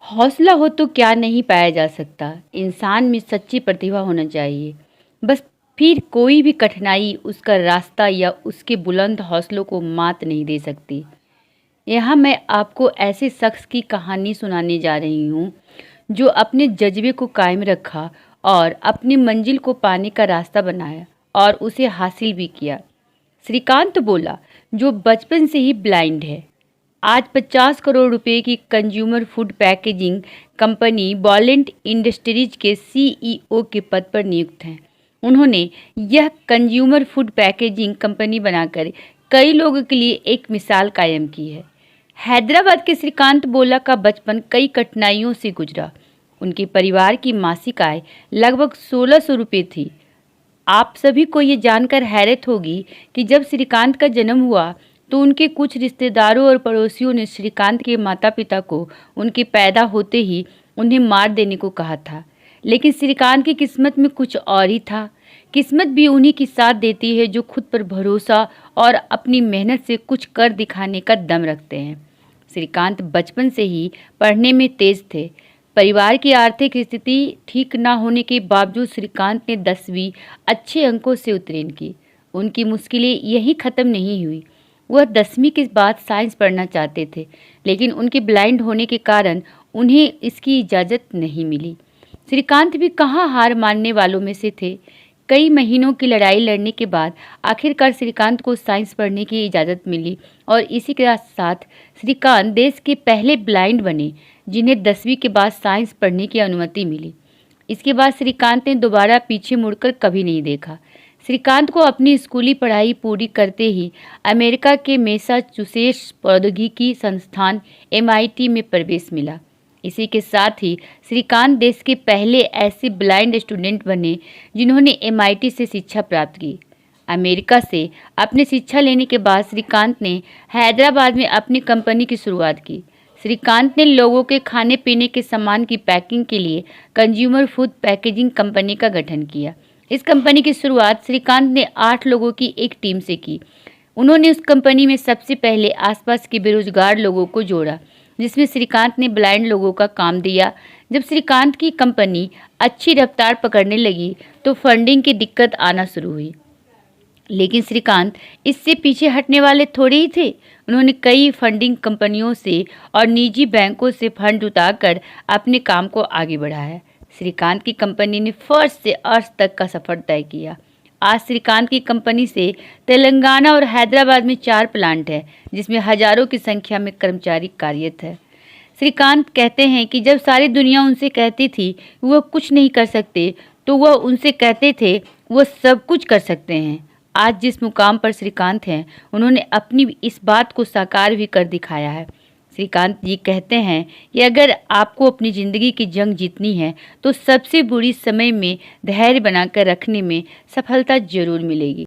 हौसला हो तो क्या नहीं पाया जा सकता। इंसान में सच्ची प्रतिभा होना चाहिए। बस फिर कोई भी कठिनाई उसका रास्ता या उसके बुलंद हौसलों को मात नहीं दे सकती। यहाँ मैं आपको ऐसे शख्स की कहानी सुनाने जा रही हूँ जो अपने जज्बे को कायम रखा और अपनी मंजिल को पाने का रास्ता बनाया और उसे हासिल भी किया। श्रीकांत बोला, जो बचपन से ही ब्लाइंड है, आज 50 करोड़ रुपए की consumer food packaging company Bollant industries के सीईओ के पद पर नियुक्त हैं। उन्होंने यह कंज्यूमर फूड पैकेजिंग कंपनी बनाकर कई लोगों के लिए एक मिसाल कायम की है। हैदराबाद के श्रीकांत बोला का बचपन कई कठिनाइयों से गुजरा। उनके परिवार की मासिक आय लगभग 1600 रुपये थी। आप सभी को ये जानकर हैरत होगी कि जब श्रीकांत का जन्म हुआ तो उनके कुछ रिश्तेदारों और पड़ोसियों ने श्रीकांत के माता पिता को उनके पैदा होते ही उन्हें मार देने को कहा था। लेकिन श्रीकांत की किस्मत में कुछ और ही था। किस्मत भी उन्हीं की साथ देती है जो खुद पर भरोसा और अपनी मेहनत से कुछ कर दिखाने का दम रखते हैं। श्रीकांत बचपन से ही पढ़ने में तेज थे। परिवार की आर्थिक स्थिति ठीक न होने के बावजूद श्रीकांत ने 10वीं अच्छे अंकों से उत्तीर्ण की। उनकी मुश्किलें यही खत्म नहीं हुई। वह 10वीं के बाद साइंस पढ़ना चाहते थे, लेकिन उनके ब्लाइंड होने के कारण उन्हें इसकी इजाज़त नहीं मिली। श्रीकांत भी कहाँ हार मानने वालों में से थे। कई महीनों की लड़ाई लड़ने के बाद आखिरकार श्रीकांत को साइंस पढ़ने की इजाज़त मिली और इसी के साथ श्रीकांत देश के पहले ब्लाइंड बने जिन्हें 10वीं के बाद साइंस पढ़ने की अनुमति मिली। इसके बाद श्रीकांत ने दोबारा पीछे मुड़कर कभी नहीं देखा। श्रीकांत को अपनी स्कूली पढ़ाई पूरी करते ही अमेरिका के मैसाचुसेट्स प्रौद्योगिकी संस्थान MIT में प्रवेश मिला। इसी के साथ ही श्रीकांत देश के पहले ऐसे ब्लाइंड स्टूडेंट बने जिन्होंने MIT से शिक्षा प्राप्त की। अमेरिका से अपनी शिक्षा लेने के बाद श्रीकांत ने हैदराबाद में अपनी कंपनी की शुरुआत की। श्रीकांत ने लोगों के खाने पीने के सामान की पैकिंग के लिए कंज्यूमर फूड पैकेजिंग कंपनी का गठन किया। इस कंपनी की शुरुआत श्रीकांत ने 8 लोगों की एक टीम से की। उन्होंने उस कंपनी में सबसे पहले आसपास के बेरोजगार लोगों को जोड़ा, जिसमें श्रीकांत ने ब्लाइंड लोगों का काम दिया। जब श्रीकांत की कंपनी अच्छी रफ्तार पकड़ने लगी तो फंडिंग की दिक्कत आना शुरू हुई, लेकिन श्रीकांत इससे पीछे हटने वाले थोड़े ही थे। उन्होंने कई फंडिंग कंपनियों से और निजी बैंकों से फंड जुटाकर अपने काम को आगे बढ़ाया। श्रीकांत की कंपनी ने फर्स्ट से अर्थ तक का सफर तय किया। आज श्रीकांत की कंपनी से तेलंगाना और हैदराबाद में 4 प्लांट है, जिसमें हजारों की संख्या में कर्मचारी कार्यरत है। श्रीकांत कहते हैं कि जब सारी दुनिया उनसे कहती थी वह कुछ नहीं कर सकते, तो वह उनसे कहते थे वह सब कुछ कर सकते हैं। आज जिस मुकाम पर श्रीकांत हैं, उन्होंने अपनी इस बात को साकार भी कर दिखाया है। श्रीकांत जी कहते हैं कि अगर आपको अपनी ज़िंदगी की जंग जीतनी है तो सबसे बुरी समय में धैर्य बनाकर रखने में सफलता जरूर मिलेगी।